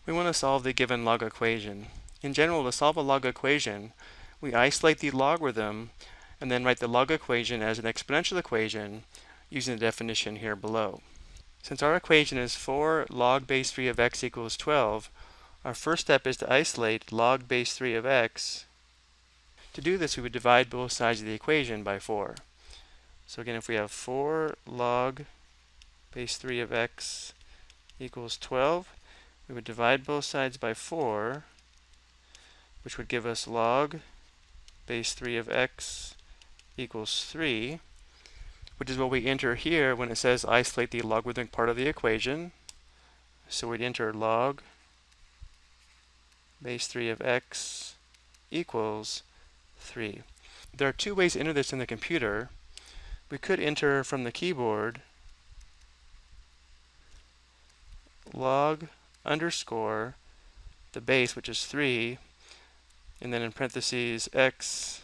We want to solve the given log equation. In general, to solve a log equation, we isolate the logarithm and then write the log equation as an exponential equation using the definition here below. Since our equation is 4 log base 3 of x equals 12, our first step is to isolate log base 3 of x. To do this, we would divide both sides of the equation by 4. So again, if we have 4 log base 3 of x equals 12, we would divide both sides by 4, which would give us log base 3 of x equals 3, which is what we enter here when it says isolate the logarithmic part of the equation. So we'd enter log base 3 of x equals 3. There are two ways to enter this in the computer. We could enter from the keyboard log underscore the base, which is 3, and then in parentheses x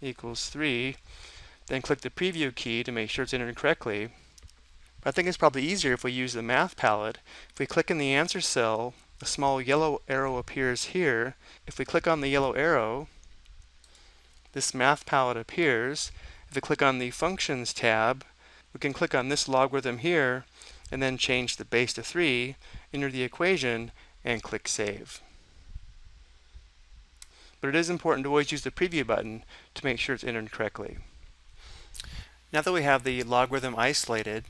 equals 3, then click the preview key to make sure it's entered correctly. But I think it's probably easier if we use the math palette. If we click in the answer cell, a small yellow arrow appears here. If we click on the yellow arrow, this math palette appears. If we click on the functions tab, we can click on this logarithm here and then change the base to 3, enter the equation, and click save. But it is important to always use the preview button to make sure it's entered correctly. Now that we have the logarithm isolated,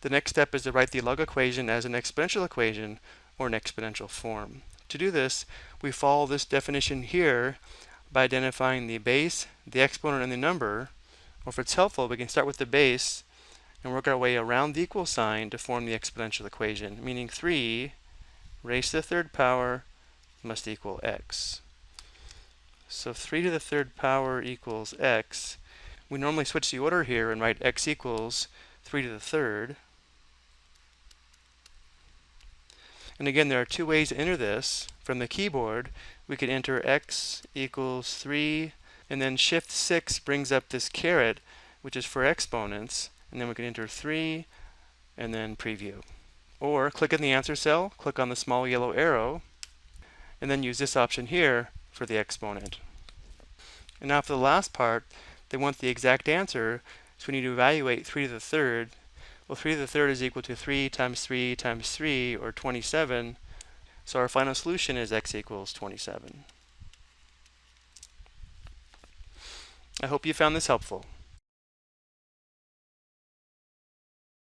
the next step is to write the log equation as an exponential equation or an exponential form. To do this, we follow this definition here by identifying the base, the exponent, and the number. Or if it's helpful, we can start with the base and work our way around the equal sign to form the exponential equation, meaning 3 raised to the third power must equal x. So 3 to the third power equals x. We normally switch the order here and write x equals 3 to the third. And again, there are two ways to enter this. From the keyboard, we could enter x equals 3, and then Shift 6 brings up this caret, which is for exponents, and then we can enter 3 and then preview. Or click in the answer cell, click on the small yellow arrow, and then use this option here for the exponent. And now for the last part, they want the exact answer, so we need to evaluate 3 to the third. Well, 3 to the third is equal to 3 times 3 times 3, or 27. So our final solution is x equals 27. I hope you found this helpful.